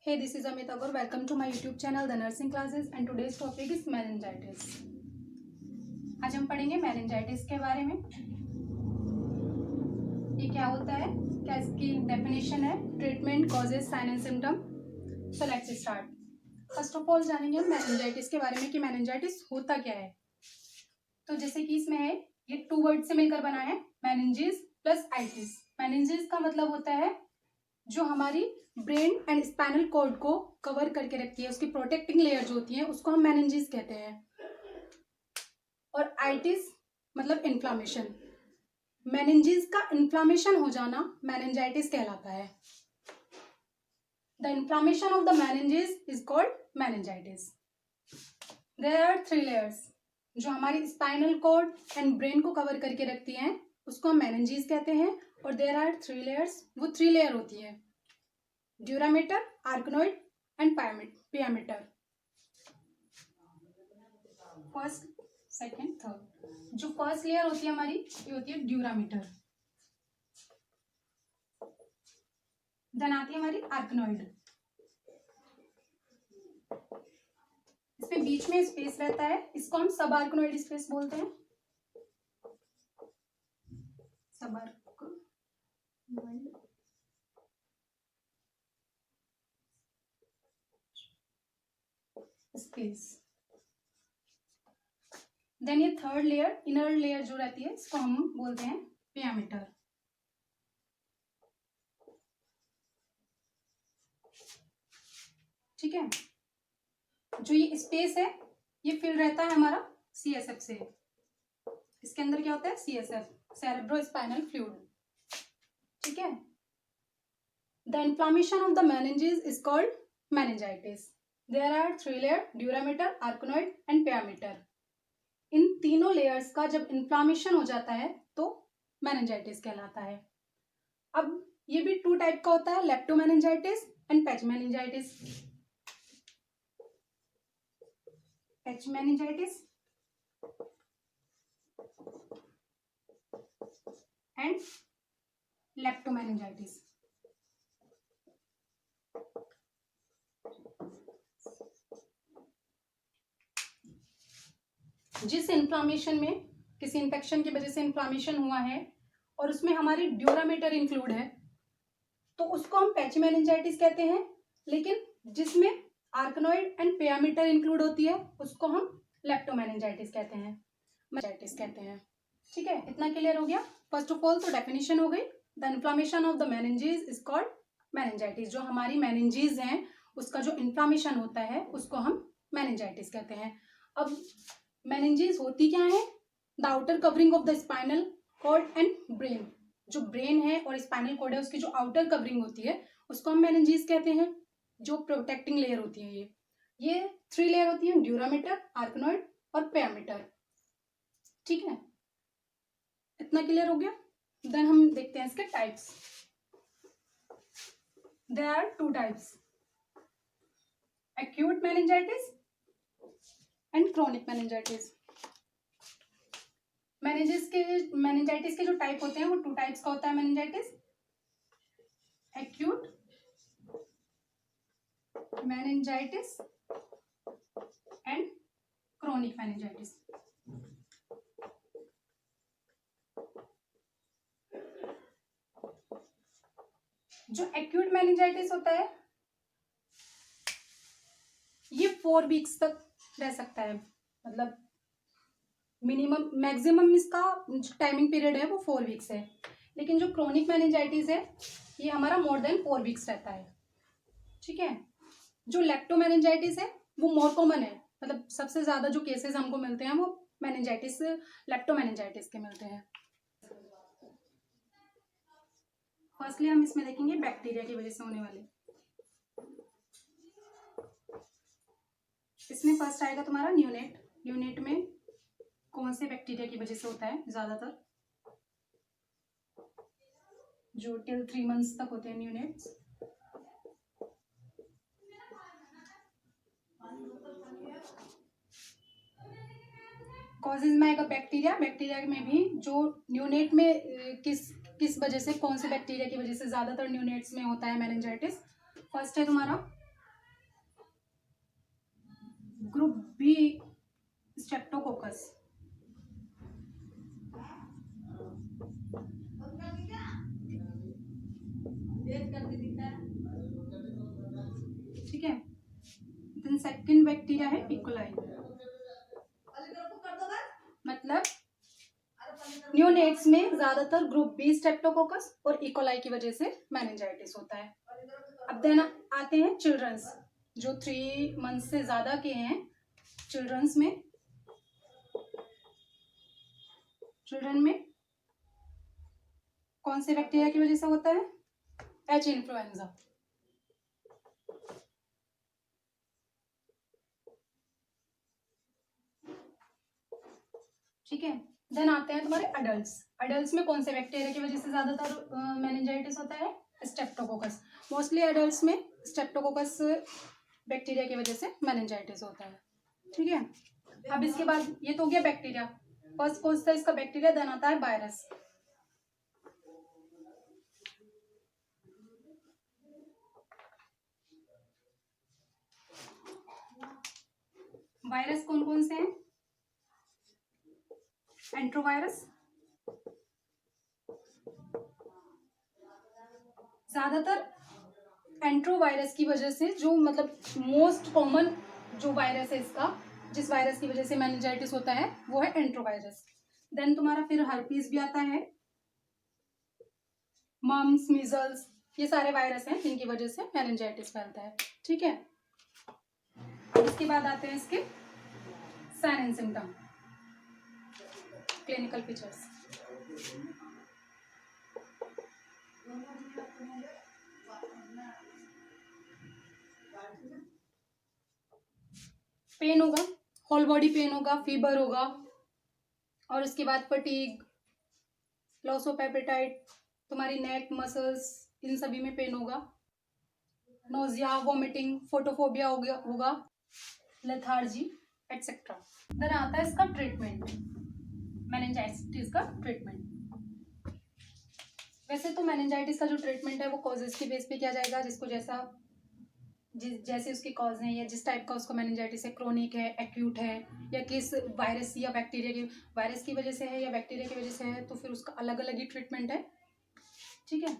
Hey, this is Amit Agar. Welcome to my YouTube channel, The Nursing Classes, and today's topic is meningitis. आज हम पढ़ेंगे meningitis के बारे में. ये क्या होता है, क्या इसकी डेफिनेशन है, treatment, causes, sign and symptom. So let's start. First of all जानेंगे हम meningitis के बारे में कि meningitis होता क्या है. तो जैसे कि इसमें है, ये 2 वर्ड से मिलकर बना है, meninges प्लस itis. meninges का मतलब होता है जो हमारी ब्रेन एंड स्पाइनल कॉर्ड को कवर करके रखती है, उसकी प्रोटेक्टिंग लेयर जो होती है उसको हम मेनिंजेस कहते हैं. और आइटिस मतलब इन्फ्लामेशन. मेनिंजेस का इन्फ्लामेशन हो जाना मेनिंजाइटिस कहलाता है. The inflammation of the meninges is called meningitis. There are 3 layers जो हमारी स्पाइनल कॉर्ड एंड ब्रेन को कवर करके रखती हैं, उसको हम मेनिंजेस कहते हैं. और देयर आर 3 लेयर्स, वो 3 लेयर होती है, dura mater, arachnoid and pia mater. First, second, third. जो फर्स्ट लेयर होती है हमारी, ये होती है ड्यूरामीटर. देन आती है हमारी आर्कनोइड. इसमें बीच में स्पेस रहता है, इसको हम सब आर्कनोइड स्पेस बोलते हैं. सब आर्कनोइड स्पेस. देन ये थर्ड लेयर, इनर लेयर जो रहती है, इसको हम बोलते हैं पियामीटर. ठीक है. जो ये स्पेस है, ये फिल रहता है हमारा सीएसएफ से. इसके अंदर क्या होता है, सीएसएफ, सेरेब्रो स्पाइनल फ्लूइड. ठीक है. The inflammation of the meninges is called meningitis. There are 3 layer, dura mater, arachnoid and pia mater. इन तीनों लेयर्स का जब इन्फ्लामेशन हो जाता है तो मेनिंजाइटिस कहलाता है. अब ये भी 2 टाइप का होता है, लेप्टोमेनिंजाइटिस एंड पैचमेनिंजाइटिस. पैचमेनिंजाइटिस एंड लेप्टोमेनिंजाइटिस. जिस इन्फ्लामेशन में, किसी इन्फेक्शन की वजह से इन्फ्लामेशन हुआ है और उसमें हमारी ड्यूरामीटर इंक्लूड है, तो उसको हम पैचमेनिंजाइटिस कहते हैं. लेकिन जिसमें आर्कनोइड एंड पियामीटर इंक्लूड होती है, उसको हम लेप्टोमेनिंजाइटिस कहते हैं, मेनिंजाइटिस कहते हैं. ठीक है, इतना क्लियर हो गया. फर्स्ट ऑफ ऑल तो डेफिनेशन हो गई. The inflammation of the meninges is called meningitis. जो हमारी मेनिंजेस हैं, उसका जो इन्फ्लामेशन होता है उसको हम मेनिंजाइटिस कहते हैं. अब मेनिंजेस होती क्या है, the outer covering of the spinal cord and brain. जो ब्रेन है और स्पाइनल कॉर्ड है, उसकी जो आउटर कवरिंग होती है उसको हम मेनिंजेस कहते हैं. जो प्रोटेक्टिंग लेयर होती है, ये 3 लेयर होती है, ड्यूरामीटर, आर्कनोइड और पियामीटर. ठीक है, इतना क्लियर हो गया. देन हम देखते हैं इसके types. There are 2 types, acute meningitis and chronic meningitis. Meningitis के जो टाइप होते हैं वो 2 टाइप्स का होता है meningitis. Acute meningitis and chronic meningitis. जो एक्यूट मेनिंजाइटिस होता है, ये 4 वीक्स तक रह सकता है. मतलब मिनिमम, मैक्सिमम इसका टाइमिंग पीरियड है वो 4 वीक्स है. लेकिन जो क्रोनिक मेनिंजाइटिस है, ये हमारा मोर देन 4 वीक्स रहता है. ठीक है. जो लेप्टोमेनिंजाइटिस है वो मोर कॉमन है. मतलब सबसे ज्यादा जो केसेस हमको मिलते हैं वो मेनिंजाइटिस, लेप्टोमेनिंजाइटिस के मिलते हैं. फर्स्टली हम इसमें देखेंगे बैक्टीरिया की वजह से होने वाले. इसमें फर्स्ट आएगा तुम्हारा न्यूनेट. न्यूनेट में कौन से बैक्टीरिया की वजह से होता है ज्यादातर, जो टिल 3 मंथ्स तक होते हैं न्यूनेट्स. कॉजेज में आएगा बैक्टीरिया. बैक्टीरिया में भी जो न्यूनेट में किस वजह से, कौन से बैक्टीरिया की वजह से ज्यादातर न्यूनेट्स में होता है मेनिंजाइटिस. फर्स्ट है तुम्हारा ग्रुप बी स्ट्रेप्टोकोकस, ठीक है। देन सेकंड बैक्टीरिया है इकोलाई, मतलब न्यूनेट्स में ज्यादातर ग्रुप बी स्ट्रेप्टोकोकस और इकोलाई की वजह से मेनिंजाइटिस होता है। अब देन आते हैं चिल्ड्रंस, जो 3 मंथ से ज्यादा के हैं। चिल्ड्रन में कौन से बैक्टीरिया की वजह से होता है? एच इन्फ्लुएंजा, ठीक है। देन आते हैं तुम्हारे अडल्ट्स में कौन से बैक्टीरिया की वजह से ज्यादातर मेनिंजाइटिस होता है? स्ट्रेप्टोकोकस। मोस्टली अडल्ट्स में स्ट्रेप्टोकोकस बैक्टीरिया की वजह से मेनिंजाइटिस होता है, ठीक है। अब इसके बाद ये तो हो गया बैक्टीरिया, फर्स्ट कौन सा इसका बैक्टीरिया, देन आता है वायरस। वायरस कौन कौन से हैं? एंट्रोवायरस, ज्यादातर एंट्रोवायरस की वजह से, जो मतलब मोस्ट कॉमन जो वायरस है इसका, जिस वायरस की वजह से मेनिंजाइटिस होता है वो है एंट्रोवायरस। देन तुम्हारा फिर हर्पीस भी आता है, मम्स, मीजल्स, ये सारे वायरस हैं जिनकी वजह से मेनिंजाइटिस फैलता है, ठीक है। इसके बाद आते हैं इसके sign and symptom, clinical features. Pain होगा, होल बॉडी पेन होगा, फीवर होगा, और उसके बाद फटीग, लॉस ऑफ एपेटाइट, तुम्हारी नेक मसल्स, इन सभी में पेन होगा। नोजिया, वोमिटिंग, फोटोफोबिया होगा, लेथार्जी एटसेट्रा। देन आता है इसका ट्रीटमेंट, मेनिंजाइटिस का ट्रीटमेंट। वैसे तो मेनिंजाइटिस का जो ट्रीटमेंट है वो कॉजेस के बेस पे किया जाएगा, जिसको जैसे उसकी कॉज है या जिस टाइप का उसको मेनिंजाइटिस है, क्रोनिक है, एक्यूट है, या किस वायरस या बैक्टीरिया की, वायरस की वजह से है या बैक्टीरिया की वजह से है, तो फिर उसका अलग अलग ही ट्रीटमेंट है, ठीक है।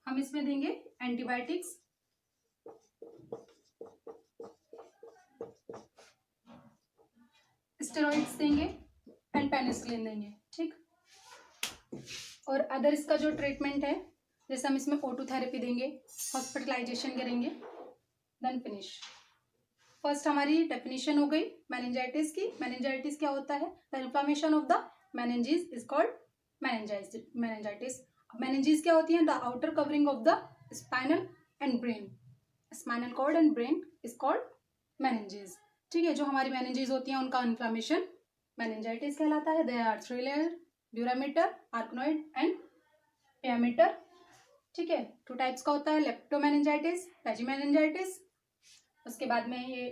हम इसमें देंगे एंटीबायोटिक्स, स्टेरॉइड्स देंगे एंड पेनिसिलिन देंगे, ठीक। और अदर इसका जो ट्रीटमेंट है, जैसे हम इसमें O2 थेरेपी देंगे, हॉस्पिटलाइजेशन करेंगे, देन फिनिश। फर्स्ट हमारी डेफिनेशन हो गई मेनिंजाइटिस की। मेनिंजाइटिस क्या होता है? The inflammation of the meninges is called meningitis. Meninges क्या होती है? The outer covering of the spinal and brain, spinal cord and brain is called meninges, ठीक है। जो हमारी मेनिंजेस होती हैं उनका इन्फ्लामेशन मेनिंजाइटिस कहलाता है। They are 3 layer, dura mater, arachnoid and pia mater, ठीक है। 2 टाइप्स का होता है, लेप्टोमेनिंजाइटिस, पेजिमेनिंजाइटिस। उसके बाद में ये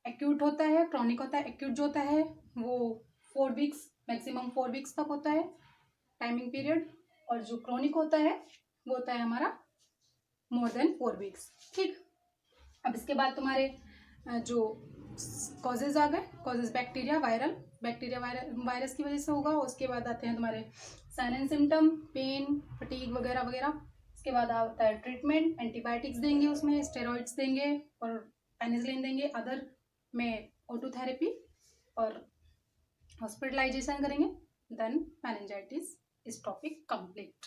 एक्यूट होता है, क्रॉनिक होता है। एक्यूट जो होता है वो 4 वीक्स, मैक्सिमम 4 वीक्स तक होता है टाइमिंग पीरियड, और जो क्रॉनिक होता है वो होता है हमारा मोर देन 4 वीक्स, ठीक। अब इसके बाद तुम्हारे जो कॉजेज आ गए, कॉजेज बैक्टीरिया वायरस की वजह से होगा। उसके बाद आते हैं तुम्हारे sign and symptom, pain, fatigue वगैरह वगैरह। इसके बाद आता है ट्रीटमेंट, एंटीबायोटिक्स देंगे, उसमें स्टेरॉइड्स देंगे और पेनिसिलिन देंगे, अदर में O2 थेरेपी, और हॉस्पिटलाइजेशन करेंगे। देन मेनिंजाइटिस इस टॉपिक कंप्लीट।